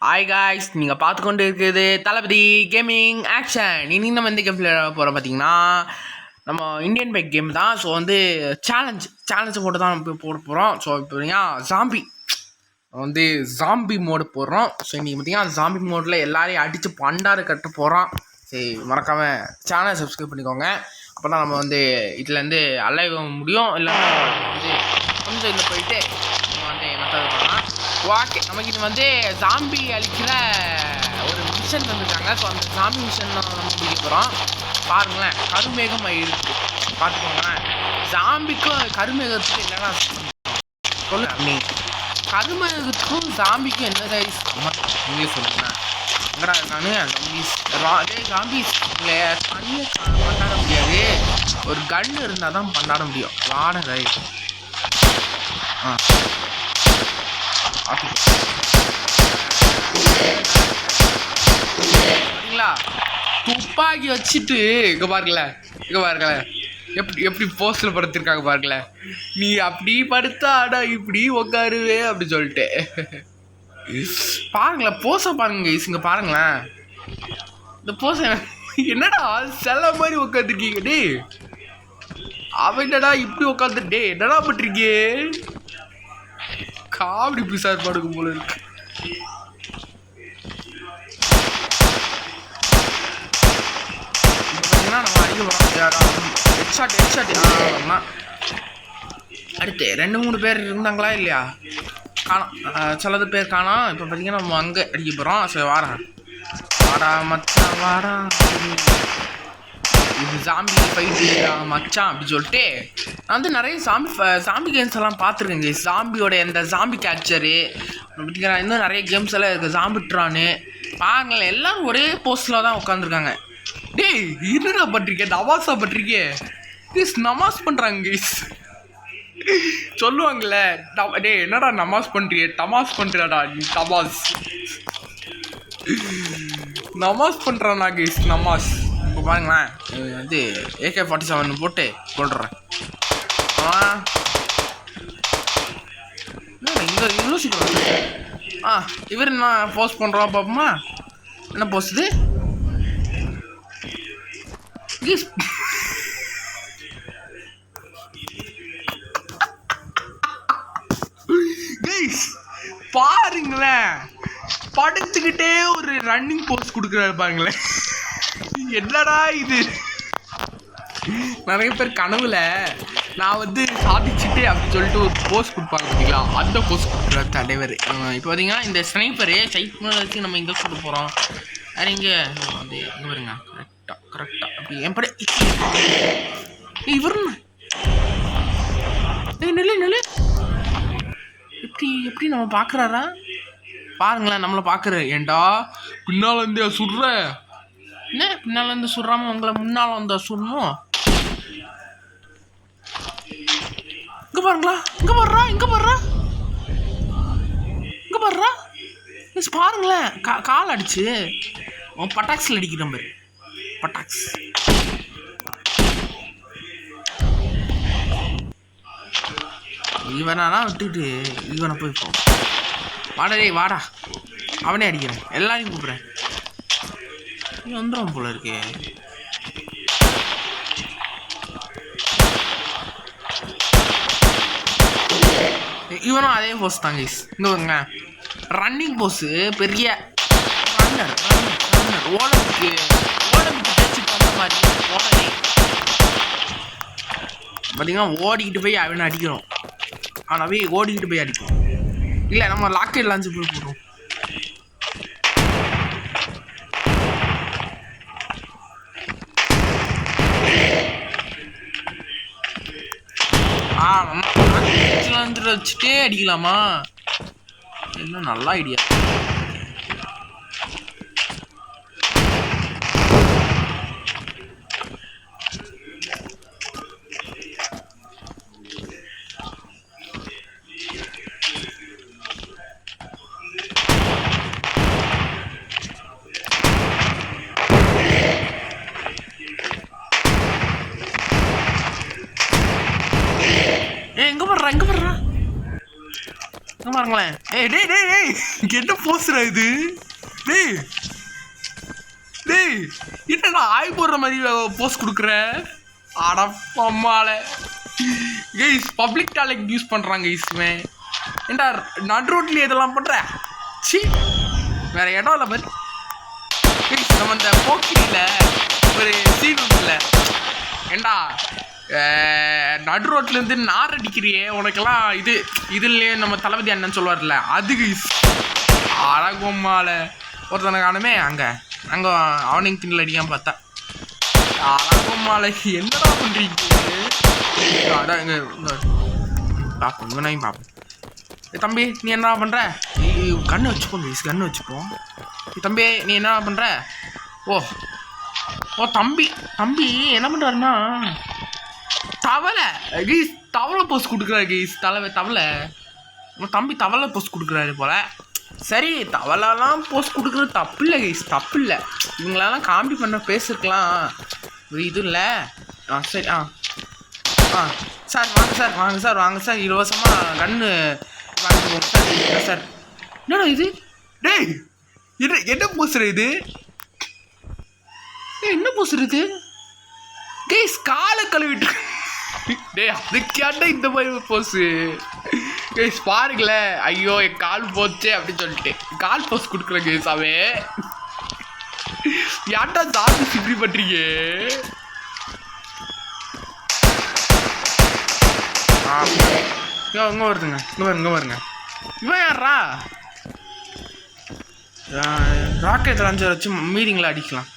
Hi guys, நீங்கள் பார்த்து கொண்டு இருக்குது தளபதி கேமிங் ஆக்ஷன். இன்னைக்கு நம்ம எந்த கேம் விளையாட போகிறோம் பார்த்தீங்கன்னா, நம்ம இந்தியன் பைக் கேம் தான். ஸோ சேலஞ்சு போட்டு தான் நம்ம போட போகிறோம். ஸோ இப்போ பார்த்தீங்கன்னா ஜாம்பி மோடு போடுறோம். ஸோ இன்றைக்கி பார்த்தீங்கன்னா ஜாம்பி மோடில் எல்லாரையும் அடித்து பண்டாறு கட்ட போகிறோம். சரி, மறக்காமல் சேனலை சப்ஸ்கிரைப் பண்ணிக்கோங்க. அப்போ தான் நம்ம இதுலேருந்து அலைவ முடியும். இல்லைன்னா கொஞ்சம் இதில் போயிட்டு நம்ம மெத்தட் பண்ணலாம். ஓகே, நமக்கு இது ஜாம்பி அழிக்கிற ஒரு மிஷன் வந்துருக்காங்க. ஸோ அந்த ஜாம்பி மிஷன் நம்ம முடிக்க போகிறோம். பாருங்களேன், கருமேகம் இருக்குது, பார்த்துக்கோங்களேன். ஜாம்பிக்கும் கருமேகத்துக்கும் என்னென்னா சொல்லுங்க, நீ கருமேகத்துக்கும் ஜாம்பிக்கும் என்ன நீங்களே சொல்லுங்கண்ணா. எங்கடா இருக்கானு ஜாம்பிஸ் தனியாக பண்ணாட முடியாது. ஒரு கன் இருந்தால் தான் பண்ணாட முடியும். வாட ரைட் பார்த்தீங்களா, துப்பாக்கி வச்சுட்டு இங்கே பாருங்களேன் எப்படி போஸ்டர் படுத்திருக்காங்க பாருங்களேன். நீ அப்படி படுத்தாடா இப்படி உட்காருவே அப்படி சொல்லிட்டு பாருங்களேன். போஸை பாருங்க, இங்கே பாருங்களேன். இந்த போஸை என்னடா செல்ல மாதிரி உட்காந்துருக்கீங்க டே. அவன்டா இப்படி உட்காந்துட்டே என்னடா பண்றீங்க? காமெடி பிசார் படுக்கும் போல இருக்கு. நம்ம அடிக்க போறோம். அடுத்து 2-3 பேர் இருந்தாங்களா இல்லையா காணோம். சிலது பேர் காணோம். இப்போ பார்த்தீங்கன்னா நம்ம அங்கே அடிக்க போகிறோம். சரி, வாடா மச்சான் வாடா, இது ஜாம்பி ஃபைட்டு மச்சான் அப்படி சொல்லிட்டு நான் நிறைய ஜாம்பி கேம்ஸ் எல்லாம் பார்த்துருக்கேங்க. ஜாம்பியோட இந்த ஜாம்பி கேப்சரு பார்த்தீங்கன்னா இன்னும் நிறைய கேம்ஸ் எல்லாம் இருக்குது. ஜாம்பிட்ரானு பாருங்களேன், எல்லோரும் ஒரே போஸ்டில் தான் உட்காந்துருக்காங்க. டேய், என்னடா பண்ணுறீங்க? நமாஸா பண்ணுறீங்க? ப்ளீஸ் நமாஸ் பண்ணுறாங்க கைஸ் சொல்லுவாங்கள்ல. டே என்னடா நமாஸ் பண்ணுறிய? டமாஸ் பண்ணுறாடா நீ. நமாஸ் பண்ணுறானா கைஸ், நமாஸ். இப்போ பாருங்களேன், AK-47 போட்டு போடுறேன். இங்கே இவ்வளோ சீக்கிரம் இவர் என்ன போஸ்ட் பண்ணுறோம் பார்ப்போமா? என்ன போஸ்ட் இது? பாருங்களேன், படுத்துக்கிட்டே ஒரு ரன்னிங் போஸ்ட் கொடுக்குறாரு பாருங்களேன். என்னடா இது? நிறைய பேர் கனவுல நான் சாதிச்சுட்டு அப்படின்னு சொல்லிட்டு ஒரு போஸ்ட் கொடுப்பாங்க பார்த்தீங்களா, அந்த போஸ்ட் கொடுக்குற தலைவர். இப்போ பார்த்தீங்கன்னா இந்த ஸ்னைப்பரு சைக்கிள் வச்சு நம்ம இங்கே கொடுக்க போகிறோம். வேறு இங்கே இங்கே வருங்க. கரெக்டாக அப்படி என் பட இவர் நெல்லு எப்படி நம்ம பார்க்குறாரா பாருங்களேன். நம்மளை பார்க்குற ஏண்டா பின்னால் வந்து சுடுற என்ன? பின்னால் வந்து சுடுறாம உங்களை முன்னால் வந்து சுடணும். இங்கே பாருங்களா, இங்கே பாடுறா பாருங்களேன். கால் அடிச்சு பட்டாக்ஸில் அடிக்கிற மாதிரி பட்டாக்ஸ். இவனா விட்டுட்டு இவனை போய் போ. வாடா, அவனே அடிக்கிறேன். எல்லாரையும் கூப்பிட்றேன். வந்துடும் போல இருக்கு. இவனும் அதே போஸ் தாங்க. இங்க ரன்னிங் போஸு பெரிய ரன்னர் ஓடம்புக்கு பேச்சு பண்ணுற மாதிரி ஓடனே பார்த்தீங்கன்னா ஓடிக்கிட்டு போய் அவனை அடிக்கிறோம். அவனவே ஓடிக்கிட்டு போய் அடிக்கும். இல்லை, நம்ம லாக்கெட் லான்ச்சு போய் போடுறோம். வச்சுட்டே அடிக்கலாமா? என்ன நல்ல ஐடியா. எங்க பாருங்களேன். டேய் என்ன போஸ்டா இது? டேய் என்னடா ஆய் போடுற மாதிரி போஸ்ட் கொடுக்குற? அடப்பம்மால கைஸ் பப்ளிக் டாய்லெட் யூஸ் பண்ணுறாங்க கைஸ். இவன் ஏண்டா நடு ரோட்லேயே இதெல்லாம் பண்ணுற? சி வேற இடம் இல்லை மாதிரி கைஸ். நம்ம இந்த போக்கிரியில் ஒரு சீன் இருக்குல்ல, ஏண்டா நடு ரோட்லேருந்து நார் அடிக்கிறியே உனக்கெல்லாம் இதுலேயே நம்ம தளபதி அண்ணன் சொல்லுவார்ல அது கைஸ். அழகம்மால ஒருத்தனை காணுமே அங்கே அவனையும் கிண்டல் அடிக்காமல் பார்த்தா. அழகம்மால என்னடா பண்ணுறீங்க? அதான் இங்கே பார்ப்போம், இவனையும் பார்ப்போம். தம்பி நீ என்ன பண்ணுற? கண்ணு வச்சுப்போம் கைஸ், கண்ணு வச்சுப்போம். தம்பி நீ என்ன பண்ணுற? ஓ தம்பி என்ன பண்ணுறாருன்னா தவளை கைஸ், தவளை போஸ்ட் கொடுக்குறாரு கைஸ். தவளை தம்பி தவளை போஸ்ட் கொடுக்குறாரு போல. சரி தவளைலாம் போஸ்ட் கொடுக்குறது தப்பு இல்லை கைஸ், தப்பு இல்லை. இவங்களெல்லாம் காமெடி பண்ண பேசிருக்கலாம், ஒரு இது இல்லை. சரி சார் வாங்க சார் இலவசமாக கன்று வாங்கிக்கோங்க சார். சார் என்னடா இது? டேய் என்ன போஸ்டர் இது? என்ன போஸ்டர் இது கைஸ்? காலை கழுவிட்டு டேய் அதுக்காண்ட இந்த மாதிரி போஸ்ட் கைஸ் பாருங்களேன். ஐயோ என் கால் போச்சே அப்படின்னு சொல்லிட்டு கால் போஸ்ட் கொடுக்குறேன் கைஸ். அவன் ஏன்டா சாமி இப்படி பண்றீங்க? இங்கே வருதுங்க, இங்கே வருங்க. இவன் யாரா? ராக்கெட் லான்ச்சர் வச்சு மீட்டிங்கில் அடிக்கலாம்.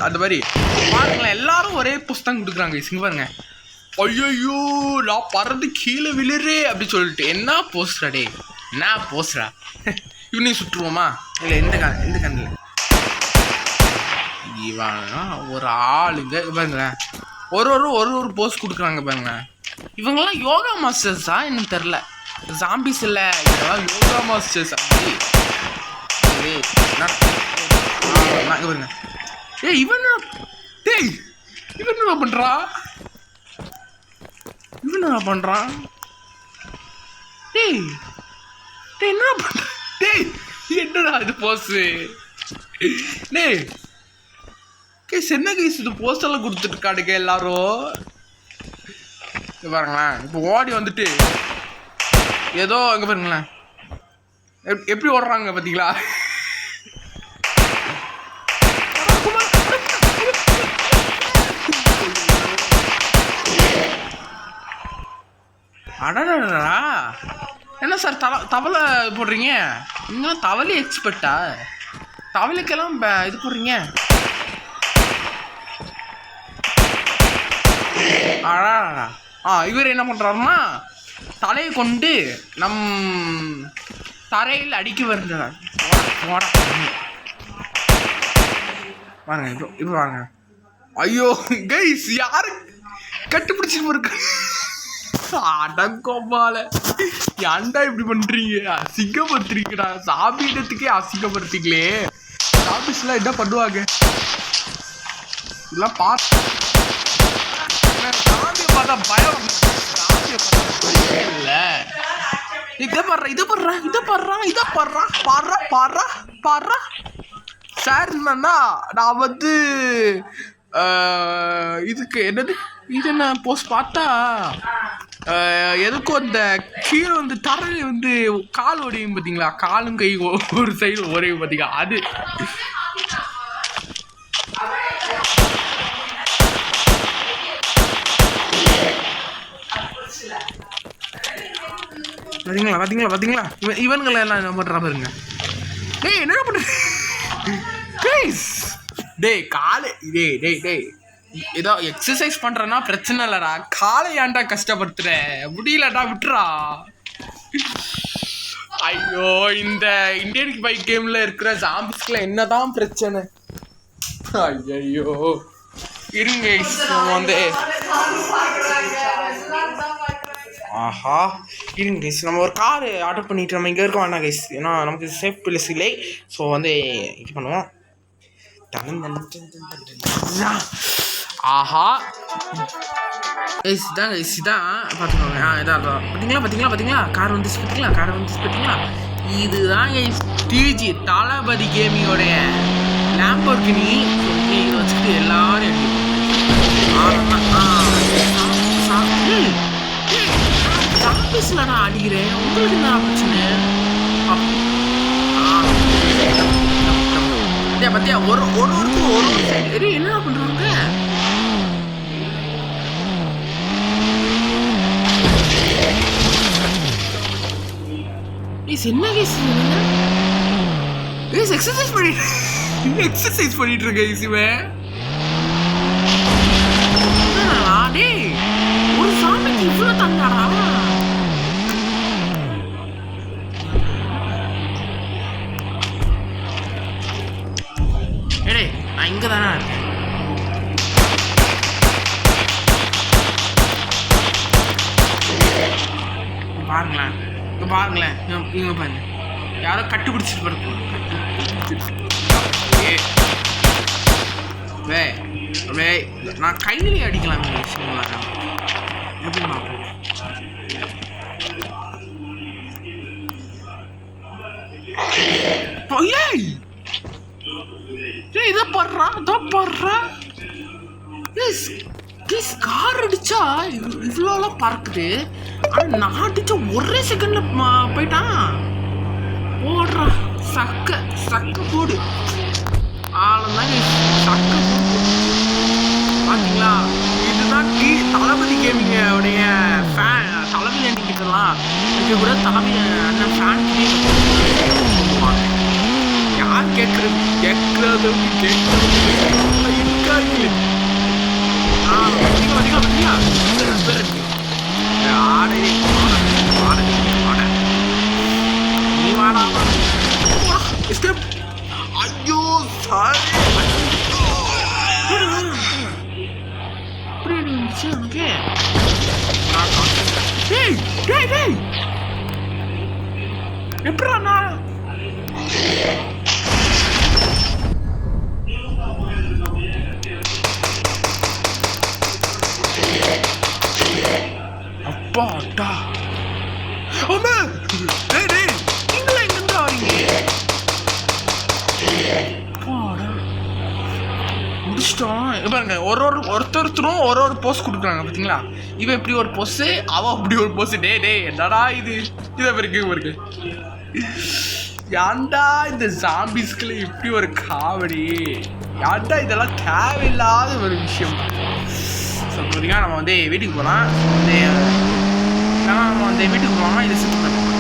அந்த மாதிரி பாருங்களேன், எல்லாரும் ஒரே புஸ்தகம் கொடுக்குறாங்க. இங்க பாருங்க. ஐயோ நான் பறந்து கீழே விழுறே அப்படி சொல்லிட்டு என்ன போஸ்டா? டே என்ன போஸ்டா? இவனையும் சுற்றுவோமா? இல்லை எந்த கண்ணில் இவன் ஒரு ஆளுங்க பாருங்களேன். ஒரு போஸ்ட் கொடுக்குறாங்க பாருங்க. இவங்கெல்லாம் யோகா மாஸ்டர்ஸா இன்னும் தெரில. ஜாம்பிஸ் இல்லை, இதெல்லாம் யோகா மாஸ்டர்ஸ். அப்படி பாருங்க. இவன் என்ன பண்றான்? டேய் என்ன பண்ற? டேய் என்னடா இது போஸ்ட்? டேய் கேஸ் என்ன கேஸ் இது? போஸ்டெல்லாம் கொடுத்துட்டு இருக்காடுங்க எல்லாரும். பாருங்களேன், இப்போ ஓடி வந்துட்டு ஏதோ அங்கே பாருங்களேன் எப்படி ஓடுறாங்க பார்த்தீங்களா? அடடா என்ன சார் தவளை போடுறீங்க? நீங்களும் தவளை எக்ஸ்பர்ட்டா? தவளைக்கெல்லாம் இது போடுறீங்க? அடடா இவர் என்ன பண்ணுறாருன்னா தலையை கொண்டு நம் தரையில் அடிக்க வருகிறார். பாருங்க இப்போ பாருங்க. ஐயோ கைஸ் யாரு கட்டுப்பிடிச்சிட்டு இருக்கு? அடங்கோமால ஏன்டா இப்படி பண்றீங்க? அசிங்கப்படுத்துறீங்கடா, சாப்பிடத்துக்கே அசிங்கப்படுத்தீங்களே. சாபிஸ்லாம் என்ன பண்ணுவாங்க இதெல்லாம் பார்த்து சாமியை பார்த்தா பயம் இல்லை. பாடுறா சார். என்னன்னா நான் வந்து இதுக்கு என்னது இது என்ன போஸ்ட் பார்த்தா எதுக்கும் அந்த கீழே வந்து தரையில் வந்து கால் உடையும் பார்த்தீங்களா? காலும் கை ஒரு சைடு உடையும் பார்த்தீங்களா? அது பார்த்தீங்களா? இவன்களை எல்லாம் என்ன பண்ணுறா பாருங்க. டேய் என்ன பண்ண? டேய் காலை டேய் ஏதோ எக்ஸசைஸ் பண்றேன்னா பிரச்சனை இல்லடா, காலை ஏன்டா கஷ்டப்படுத்துற? முடியலடா விட்டுறா. ஐயோ இந்த இந்தியன் பைக் கேம்ல இருக்கிற ஜாம்பிஸ்க்குல என்னதான் பிரச்சனை? ஐயோ இருங்க வந்து ஆஹா இருங்க கைஸ், நம்ம ஒரு காரு ஆர்டர் பண்ணிட்டு நம்ம இங்கே இருக்க வேண்டாம் கைஸ், ஏன்னா நமக்கு சேஃப் பிளேஸ் இல்லை. ஸோ வந்து இது பண்ணுவோம். ஆஹா இதாங்க இதான் பார்த்துக்கோங்க. இதான் பார்த்தீங்களா கார் வந்துச்சு பார்த்தீங்களா இதுதாங்க டிஜி தளபதி கேமிங்கோடைய லேம்போர்கினி. இதை வச்சுட்டு எல்லாரும் நான் அடிக்கிறேன். உங்களுக்கு என்ன பிரச்சனை? பத்தியா ஒருவருக்கும் ஒரு என்ன பண்றாங்க? என்ன எக்ஸசைஸ் பண்ணிட்டு இருக்க இவன். ஒரு சாமிக்கு இவ்வளவு தந்தாடா. ஏடே நான் இங்க தானே இருக்கேன். பாருங்களேன் இவங்க பாருங்க, யாரோ கட்டுப்பிடிச்சிட்டு பாருங்க. நான் கையிலேயே அடிக்கலாம். இதை பாடுறான் கார் அடிச்சா இவ்வளோ பறக்குது. ஆனா நான் அடிச்ச ஒரே செகண்ட்ல போயிட்டான். போடுறா சக்க போடு ஆளுந்தாங்க. சக்க போடு பாத்தீங்களா? இதுதான் தளபதி கேமிங்க உடைய ஃபேன். தலைமை அண்டிக்கிட்டலாம் இது கூட தலைமை அண்ணன் ஃபேன் யார் கேட்கறது இருக்காரு. ஐயோ சாரி எப்படா அப்பாடா. அம்மா நீங்களா எங்கிருந்து வரீங்க? முடிச்சிட்டோம். பாருங்க ஒருத்தரும் ஒரு போஸ்ட் கொடுக்குறாங்க பார்த்தீங்களா? இவன் இப்படி ஒரு போஸ்ட், அவன் அப்படி ஒரு போஸ்ட். டே என்னடா இது? இதை இருக்கு ஏன்டா இந்த ஜாம்பிஸ்குள்ள இப்படி ஒரு காமெடி? ஏன்டா இதெல்லாம் தேவையில்லாத ஒரு விஷயம். ஸோ பார்த்தீங்கன்னா நம்ம வந்து வீட்டுக்கு போகலாம். நம்ம வந்து வீட்டுக்கு போகலாம். இதை சுற்றி பண்ணலாம்.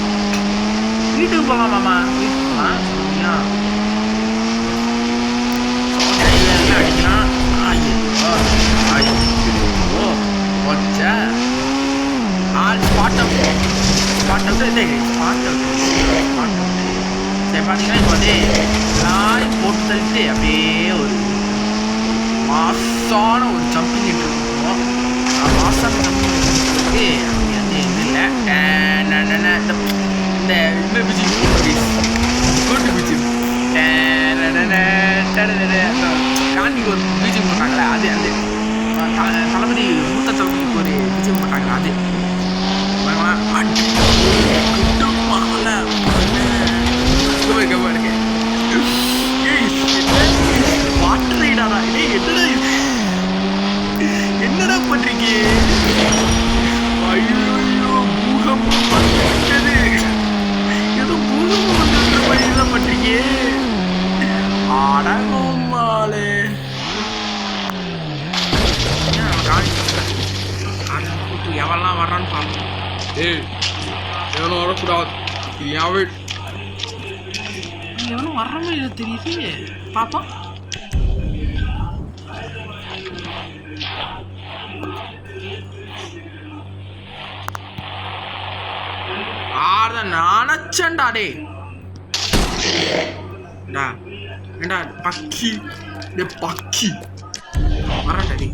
வீட்டுக்கு போகலாமாம்மா? வீட்டுக்கு போகலாம். சரிங்களா? அடிக்கலாம். சரி பார்த்தீங்கன்னா இப்போ வந்து எல்லாரும் போட்டு தள்ளிட்டு அப்படியே ஒரு மாசான ஒரு ஜம்பிங் இருக்கும். மாசான ஜம்பிங் அப்படி வந்து இது இல்லை. இந்த பிச்சு கூட்டு பிச்சு காந்திக்கு ஒரு பீஜம் போட்டாங்களே, அது அந்த தளபதி மூத்த தளபதிக்கு ஒரு பீஜம் போட்டாங்களே, அது வாட்டர் ரைடாடா. என்னடா பண்றீங்க? ஐயோ பூகம்பம் வந்துட்டது. ஏதோ பூகம்பம் வந்துன்ற மாதிரி தான் பண்றீங்க. அடங்கோமாலே எவெல்லாம் வர்றான்னு பார்ப்போம். எவனும் வரக்கூடாது. எவனும் வர்ற மாதிரி தெரியுது. பாப்போம். நினைச்சேன்டா. டே ஏண்டா பக்கி பக்கி வரான்டா. டே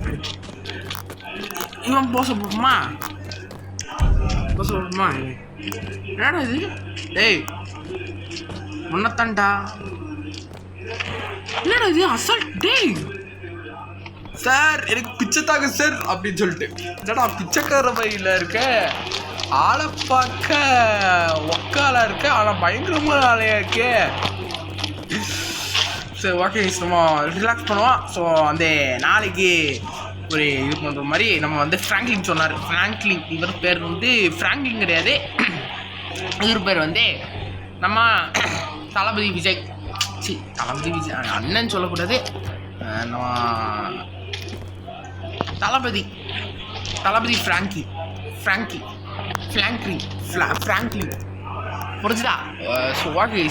இவன் போச போமா என்னடா இது? டேய் உன்னத்தான்டா என்னடா இது அசால்ட் டேய் சார் எனக்கு பிச்சை தாங்க சார் அப்படின்னு சொல்லிட்டு என்னடா பிச்சைக்கார பையில இருக்க ஆளை பார்க்க ஒக்கால இருக்க ஆனால் பயங்கரமான ஆளையா இருக்கே. சரி ஓகே நம்ம ரிலாக்ஸ் பண்ணுவோம். ஸோ அந்த நாளைக்கு ஒரு இது பண்ணுற மாதிரி நம்ம வந்து ஃப்ராங்க்லின் சொன்னார். ஃப்ராங்க்லின் இவர் பேர் வந்து ஃப்ராங்க்லின் கிடையாது, இவர் பேர் வந்து நம்ம தளபதி விஜய். தளபதி விஜய் அண்ணன் சொல்லக்கூடாது, நம்ம தளபதி ஃப்ராங்க்லின் புரிஞ்சுதா? ஸோ ஓகே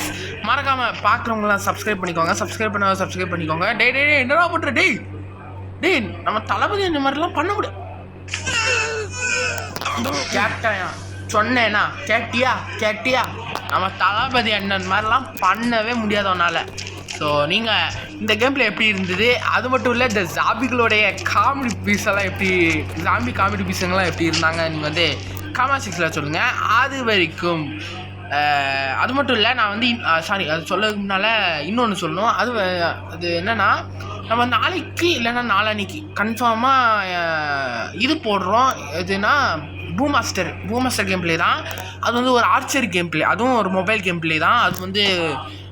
மறக்காமல் பார்க்குறவங்களாம் சப்ஸ்கிரைப் பண்ணிக்கோங்க. டே என்னடா பண்ணுற டேய் நம்ம தளபதி இந்த மாதிரிலாம் பண்ண முடியாது. கேட்டாயா சொன்னேன்னா கேட்டியா நம்ம தளபதி அண்ணன் மாதிரிலாம் பண்ணவே முடியாதவனால. ஸோ நீங்கள் இந்த கேமில் எப்படி இருந்தது, அது மட்டும் இல்லை இந்த ஜாம்பிகளுடைய காமெடி பீஸெல்லாம் எப்படி இருந்தாங்க நீங்கள் வந்து காமெண்ட் செக்ஷனில் சொல்லுங்கள். அது வரைக்கும் அது மட்டும் இல்லை, நான் வந்து அது சொல்லதுக்கு முன்னால் இன்னொன்று சொல்லணும். அது என்னென்னா நம்ம நாளைக்கு இல்லைன்னா நாளான்னைக்கு கன்ஃபார்மாக இது போடுறோம். எதுனா பூமாஸ்டர் கேம் பிளே தான். அது வந்து ஒரு ஆர்ச்சரி கேம் பிளே, அதுவும் ஒரு மொபைல் கேம் பிளே தான்.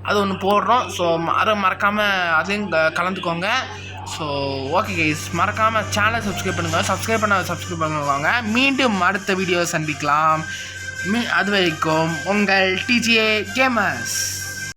அது ஒன்று போடுறோம். ஸோ அதை மறக்காமல் அதையும் கலந்துக்கோங்க. ஸோ ஓகே கைஸ், மறக்காமல் சேனலை சப்ஸ்கிரைப் பண்ணுவாங்க. மீண்டும் அடுத்த வீடியோ சந்திக்கலாம். அது வரைக்கும் உங்கள் டிஜே கேமர்ஸ்.